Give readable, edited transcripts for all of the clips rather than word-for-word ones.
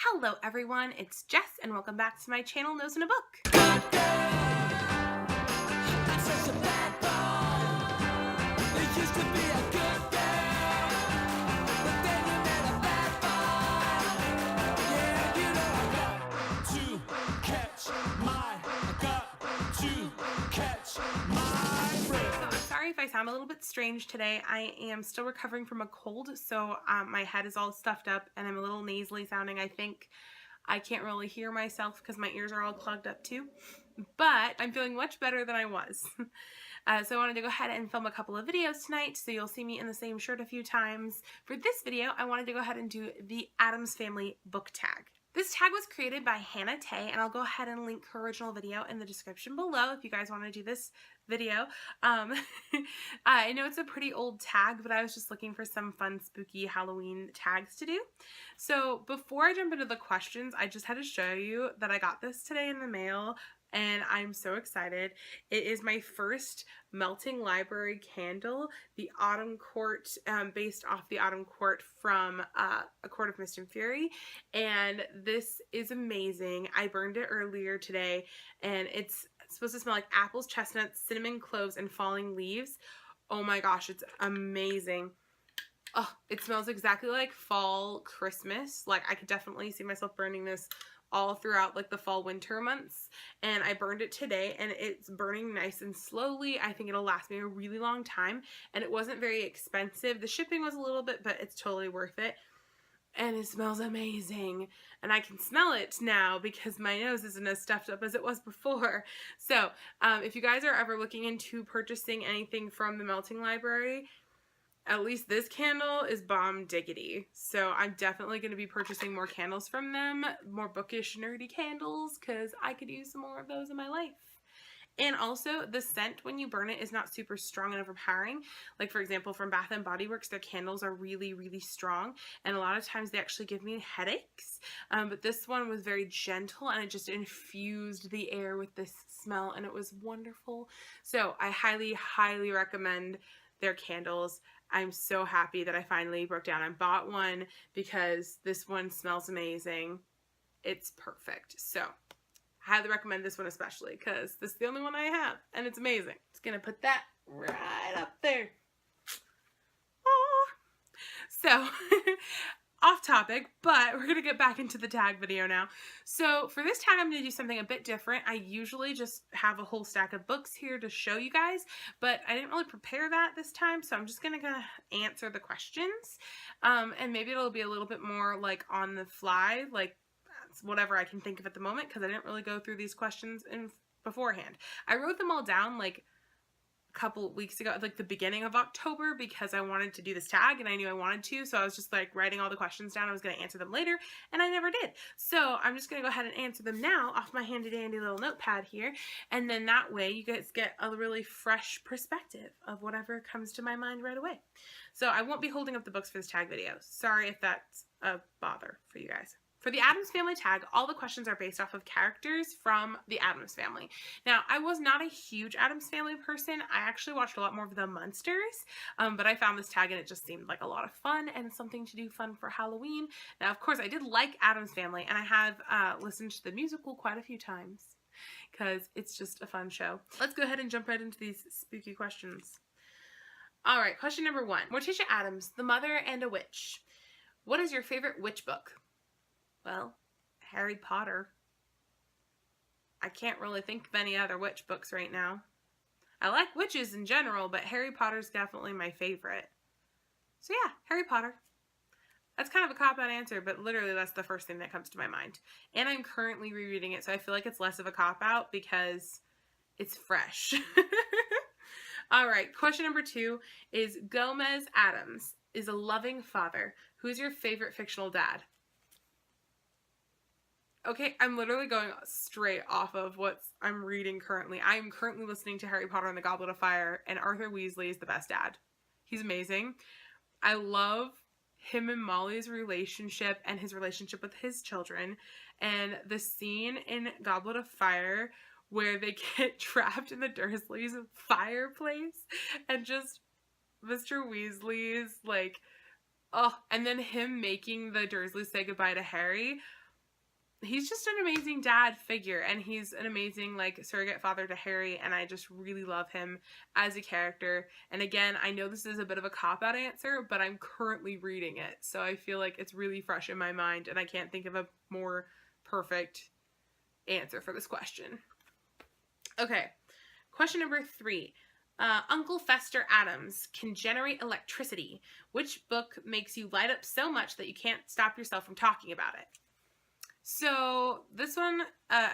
Hello everyone, it's Jess and welcome back to my channel, Nose in a Book. Sorry if I sound a little bit strange today. I am still recovering from a cold, so my head is all stuffed up and I'm a little nasally sounding. I think I can't really hear myself because my ears are all clogged up too, but I'm feeling much better than I was. So I wanted to go ahead and film a couple of videos tonight, so you'll see me in the same shirt a few times. For this video, I wanted to go ahead and do the Addams Family book tag. This tag was created by Hannah Tay, and I'll go ahead and link her original video in the description below if you guys want to do this video. I know it's a pretty old tag, but I was just looking for some fun, spooky Halloween tags to do. So before I jump into the questions, I just had to show you that I got this today in the mail, and I'm so excited. It is my first Melting Library candle, the Autumn Court, based off the Autumn Court from A Court of Mist and Fury, and this is amazing. I burned it earlier today, and it's supposed to smell like apples, chestnuts, cinnamon, cloves, and falling leaves. Oh my gosh, it's amazing. Oh, it smells exactly like fall Christmas. Like, I could definitely see myself burning this all throughout like the fall winter months, and I burned it today and it's burning nice and slowly. I think it'll last me a really long time, and it wasn't very expensive. The shipping was a little bit, but it's totally worth it, and it smells amazing, and I can smell it now because my nose isn't as stuffed up as it was before. So if you guys are ever looking into purchasing anything from the Melting Library, at least this candle is bomb diggity. So I'm definitely going to be purchasing more candles from them, more bookish, nerdy candles, because I could use some more of those in my life. And also, the scent when you burn it is not super strong and overpowering. Like, for example, from Bath & Body Works, their candles are really, really strong, and a lot of times they actually give me headaches. But this one was very gentle, and it just infused the air with this smell, and it was wonderful. So I highly, highly recommend their candles. I'm so happy that I finally broke down and bought one because this one smells amazing. It's perfect. So I highly recommend this one especially because this is the only one I have and it's amazing. Just gonna put that right up there. Oh. So off topic, but we're gonna get back into the tag video now. So for this tag, I'm gonna do something a bit different. I usually just have a whole stack of books here to show you guys, but I didn't really prepare that this time, so I'm just gonna answer the questions, and maybe it'll be a little bit more like on the fly, like whatever I can think of at the moment, because I didn't really go through these questions beforehand. I wrote them all down like couple weeks ago, like the beginning of October, because I wanted to do this tag and I knew I wanted to, so I was just like writing all the questions down. I was going to answer them later, and I never did. So I'm just going to go ahead and answer them now off my handy dandy little notepad here, and then that way you guys get a really fresh perspective of whatever comes to my mind right away. So I won't be holding up the books for this tag video. Sorry if that's a bother for you guys. For the Addams Family tag, all the questions are based off of characters from the Addams Family. Now, I was not a huge Addams Family person. I actually watched a lot more of the Munsters, but I found this tag and it just seemed like a lot of fun and something to do fun for Halloween. Now, of course, I did like Addams Family, and I have listened to the musical quite a few times because it's just a fun show. Let's go ahead and jump right into these spooky questions. All right, question number 1. Morticia Addams, the mother and a witch. What is your favorite witch book? Well, Harry Potter. I can't really think of any other witch books right now. I like witches in general, but Harry Potter's definitely my favorite. So yeah, Harry Potter. That's kind of a cop-out answer, but literally that's the first thing that comes to my mind. And I'm currently rereading it, so I feel like it's less of a cop-out because it's fresh. All right, question number 2 is Gomez Addams is a loving father. Who's your favorite fictional dad? Okay, I'm literally going straight off of what I'm reading currently. I'm currently listening to Harry Potter and the Goblet of Fire, and Arthur Weasley is the best dad. He's amazing. I love him and Molly's relationship and his relationship with his children. And the scene in Goblet of Fire where they get trapped in the Dursleys' fireplace and just Mr. Weasley's like, oh, and then him making the Dursleys say goodbye to Harry. he's just an amazing dad figure, and he's an amazing like surrogate father to Harry, and I just really love him as a character. And again, I know this is a bit of a cop-out answer, but I'm currently reading it, so I feel like it's really fresh in my mind, and I can't think of a more perfect answer for this question. Okay, question number 3. Uncle Fester Addams can generate electricity. Which book makes you light up so much that you can't stop yourself from talking about it? So this one,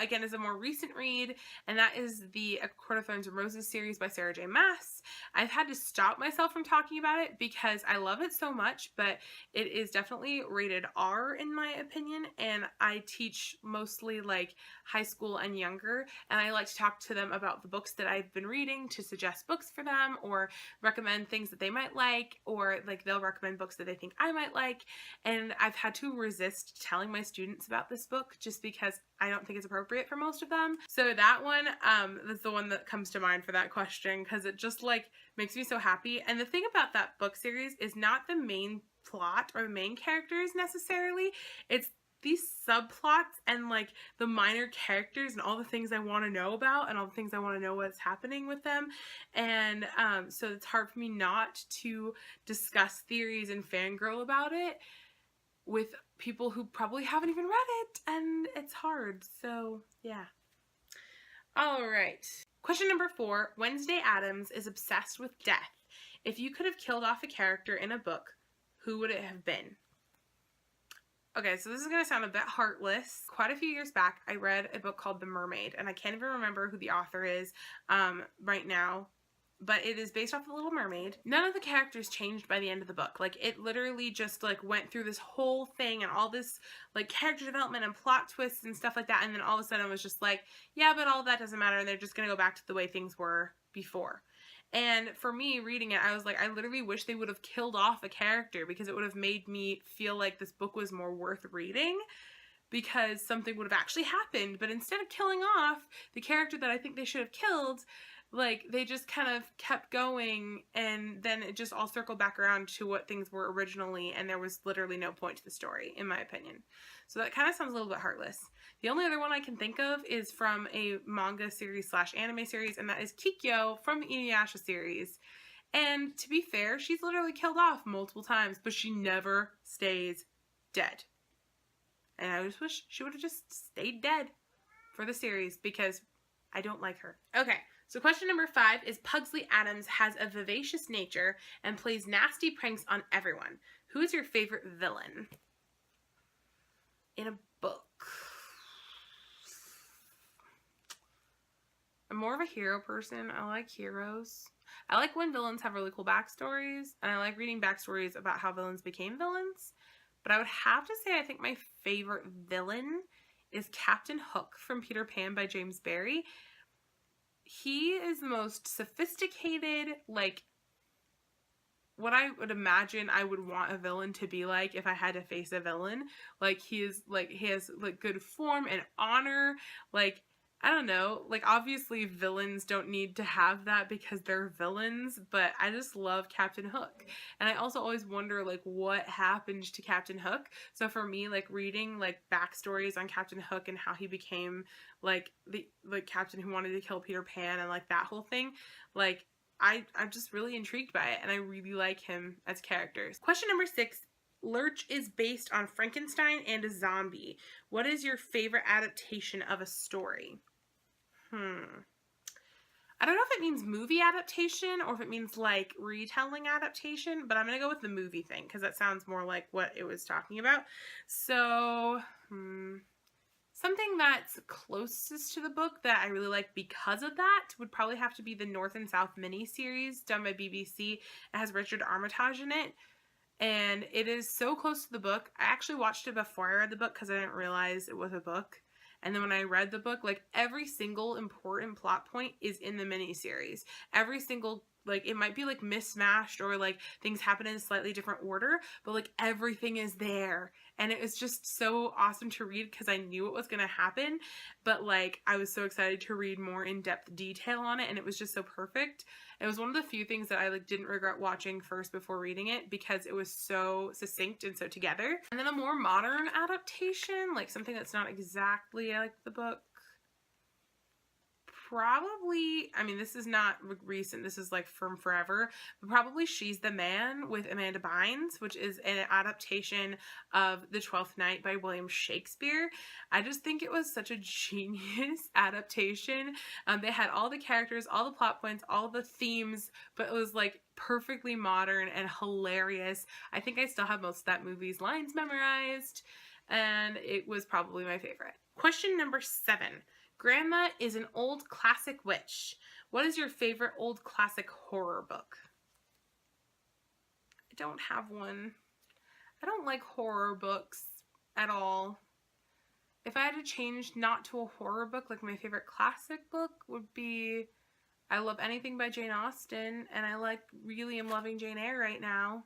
again, is a more recent read, and that is the A Court of Thorns and Roses series by Sarah J. Maas. I've had to stop myself from talking about it because I love it so much, but it is definitely rated R in my opinion, and I teach mostly like high school and younger, and I like to talk to them about the books that I've been reading to suggest books for them or recommend things that they might like, or like they'll recommend books that they think I might like, and I've had to resist telling my students about this book just because I don't think it's appropriate for most of them. So that one is the one that comes to mind for that question, because it just like makes me so happy. And the thing about that book series is not the main plot or the main characters necessarily, it's these subplots and like the minor characters and all the things I want to know about and all the things I want to know what's happening with them. And so it's hard for me not to discuss theories and fangirl about it with people who probably haven't even read it, and it's hard, so yeah. All right. Question number 4. Wednesday Addams is obsessed with death. If you could have killed off a character in a book, who would it have been? Okay, so this is going to sound a bit heartless. Quite a few years back, I read a book called The Mermaid, and I can't even remember who the author is right now, but it is based off The Little Mermaid. None of the characters changed by the end of the book. Like, it literally just, like, went through this whole thing and all this, like, character development and plot twists and stuff like that, and then all of a sudden it was just like, yeah, but all that doesn't matter, and they're just gonna go back to the way things were before. And for me, reading it, I was like, I literally wish they would have killed off a character, because it would have made me feel like this book was more worth reading, because something would have actually happened. But instead of killing off the character that I think they should have killed, like, they just kind of kept going, and then it just all circled back around to what things were originally, and there was literally no point to the story, in my opinion. So that kind of sounds a little bit heartless. The only other one I can think of is from a manga series / anime series, and that is Kikyo from the Inuyasha series. And to be fair, she's literally killed off multiple times, but she never stays dead. And I just wish she would have just stayed dead for the series, because I don't like her. Okay. So question number 5 is Pugsley Addams has a vivacious nature and plays nasty pranks on everyone. Who is your favorite villain in a book? I'm more of a hero person. I like heroes. I like when villains have really cool backstories, and I like reading backstories about how villains became villains. But I would have to say I think my favorite villain is Captain Hook from Peter Pan by James Barrie. He is the most sophisticated, like, what I would imagine I would want a villain to be like if I had to face a villain. Like, he has, like, good form and honor. Like, I don't know. Like, obviously villains don't need to have that because they're villains, but I just love Captain Hook. And I also always wonder, like, what happened to Captain Hook. So for me, like, reading, like, backstories on Captain Hook and how he became, like, the captain who wanted to kill Peter Pan and, like, that whole thing, like, I'm just really intrigued by it, and I really like him as characters. Question number 6. Lurch is based on Frankenstein and a zombie. What is your favorite adaptation of a story? I don't know if it means movie adaptation or if it means, like, retelling adaptation, but I'm going to go with the movie thing because that sounds more like what it was talking about. So, something that's closest to the book that I really like because of that would probably have to be the North and South miniseries done by BBC. It has Richard Armitage in it, and it is so close to the book. I actually watched it before I read the book because I didn't realize it was a book. And then when I read the book, like, every single important plot point is in the miniseries. Every single, like, it might be, like, mismatched or, like, things happen in a slightly different order, but, like, everything is there. and it was just so awesome to read because I knew what was going to happen, but like I was so excited to read more in-depth detail on it, and it was just so perfect. It was one of the few things that I like didn't regret watching first before reading it because it was so succinct and so together. And then a more modern adaptation, like something that's not exactly like the book, probably, I mean, this is not recent, this is like from forever, but probably She's the Man with Amanda Bynes, which is an adaptation of The Twelfth Night by William Shakespeare. I just think it was such a genius adaptation. They had all the characters, all the plot points, all the themes, but it was like perfectly modern and hilarious. I think I still have most of that movie's lines memorized, and it was probably my favorite. Question number 7. Grandma is an old classic witch. What is your favorite old classic horror book? I don't have one. I don't like horror books at all. If I had to change not to a horror book, like my favorite classic book would be, I love anything by Jane Austen, and I like really am loving Jane Eyre right now,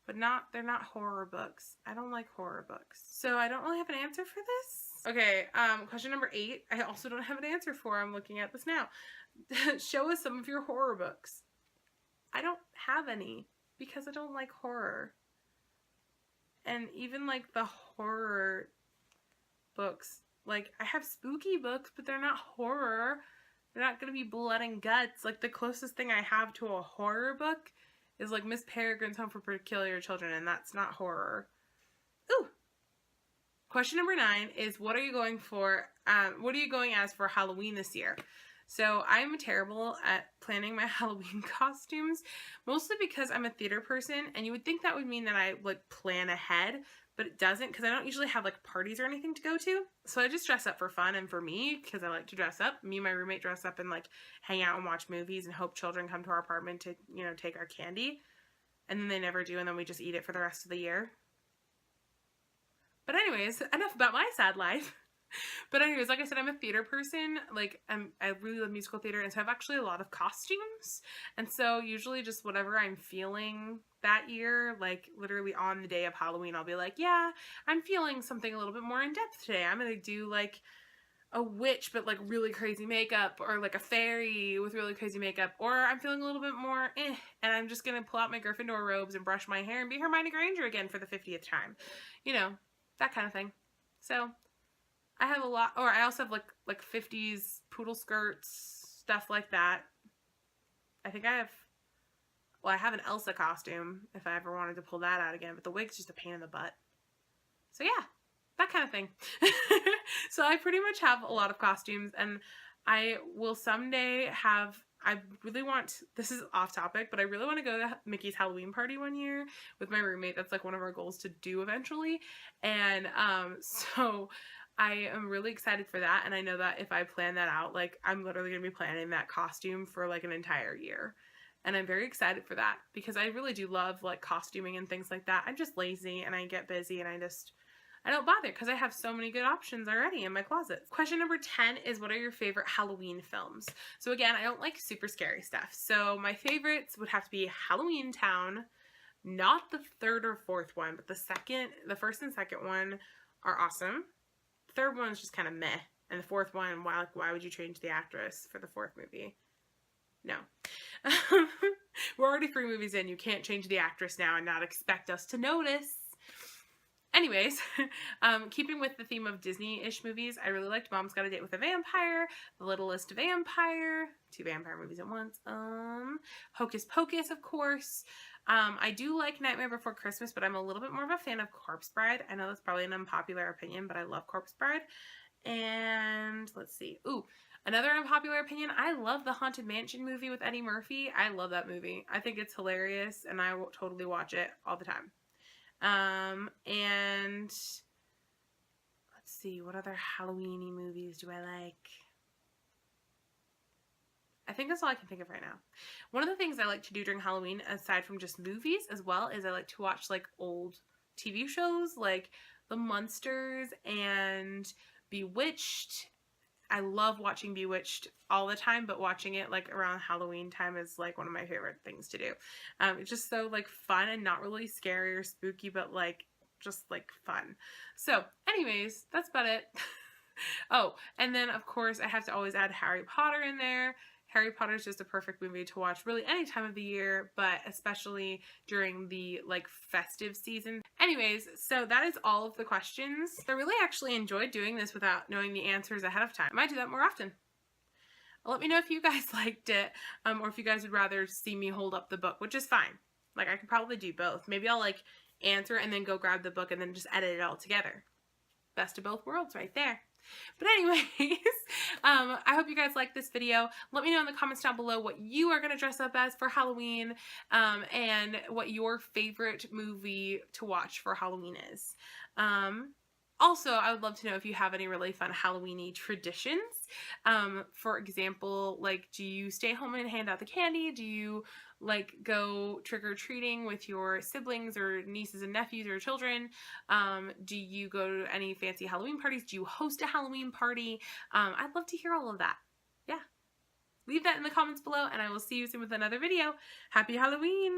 but they're not horror books. I don't like horror books. So I don't really have an answer for this. Okay, question number 8, I also don't have an answer for. I'm looking at this now. Show us some of your horror books. I don't have any because I don't like horror. And even like the horror books, like I have spooky books, but they're not horror. They're not going to be blood and guts. Like the closest thing I have to a horror book is like Miss Peregrine's Home for Peculiar Children, and that's not horror. Ooh. Question number 9 is, what are you going for? What are you going as for Halloween this year? So I'm terrible at planning my Halloween costumes, mostly because I'm a theater person, and you would think that would mean that I like plan ahead, but it doesn't because I don't usually have like parties or anything to go to. So I just dress up for fun and for me because I like to dress up. Me and my roommate dress up and like hang out and watch movies and hope children come to our apartment to, you know, take our candy. And then they never do, and then we just eat it for the rest of the year. But anyways, enough about my sad life. But anyways, like I said, I'm a theater person. Like, I really love musical theater, and so I have actually a lot of costumes. And so usually just whatever I'm feeling that year, like literally on the day of Halloween, I'll be like, yeah, I'm feeling something a little bit more in depth today. I'm going to do like a witch, but like really crazy makeup, or like a fairy with really crazy makeup, or I'm feeling a little bit more and I'm just going to pull out my Gryffindor robes and brush my hair and be Hermione Granger again for the 50th time. You know, that kind of thing. So I have a lot, or I also have like 50s poodle skirts, stuff like that. I think I have an Elsa costume if I ever wanted to pull that out again, but the wig's just a pain in the butt. So yeah, that kind of thing. So I pretty much have a lot of costumes, and I will someday have, I really want, this is off topic, but I really want to go to Mickey's Halloween party one year with my roommate. That's like one of our goals to do eventually. And so I am really excited for that. And I know that if I plan that out, like I'm literally going to be planning that costume for like an entire year. And I'm very excited for that because I really do love like costuming and things like that. I'm just lazy and I get busy and I don't bother because I have so many good options already in my closet. Question number 10 is, what are your favorite Halloween films? So again, I don't like super scary stuff. So my favorites would have to be Halloween Town, not the third or fourth one, but the first and second one are awesome. The third one is just kind of meh. And the fourth one, why would you change the actress for the fourth movie? No. We're already 3 movies in. You can't change the actress now and not expect us to notice. Anyways, keeping with the theme of Disney-ish movies, I really liked Mom's Got a Date with a Vampire, The Littlest Vampire, 2 vampire movies at once, Hocus Pocus, of course. I do like Nightmare Before Christmas, but I'm a little bit more of a fan of Corpse Bride. I know that's probably an unpopular opinion, but I love Corpse Bride. And let's see. Ooh, another unpopular opinion, I love the Haunted Mansion movie with Eddie Murphy. I love that movie. I think it's hilarious, and I will totally watch it all the time. And let's see, what other Halloween-y movies do I like? I think that's all I can think of right now. One of the things I like to do during Halloween, aside from just movies as well, is I like to watch like old TV shows like The Munsters and Bewitched. I love watching Bewitched all the time, but watching it like around Halloween time is like one of my favorite things to do. It's just so like fun and not really scary or spooky, but like just like fun. So anyways, that's about it. Oh, and then of course I have to always add Harry Potter in there. Harry Potter is just a perfect movie to watch really any time of the year, but especially during the like festive season. Anyways, so that is all of the questions. I really actually enjoyed doing this without knowing the answers ahead of time. I might do that more often. Let me know if you guys liked it, or if you guys would rather see me hold up the book, which is fine. Like, I could probably do both. Maybe I'll like answer and then go grab the book and then just edit it all together. Best of both worlds right there. But anyways, I hope you guys liked this video. Let me know in the comments down below what you are going to dress up as for Halloween, and what your favorite movie to watch for Halloween is. Also, I would love to know if you have any really fun Halloween-y traditions. For example, like, do you stay home and hand out the candy? Do you like go trick-or-treating with your siblings or nieces and nephews or children? Do you go to any fancy Halloween parties? Do you host a Halloween party? I'd love to hear all of that. Yeah. Leave that in the comments below, and I will see you soon with another video. Happy Halloween!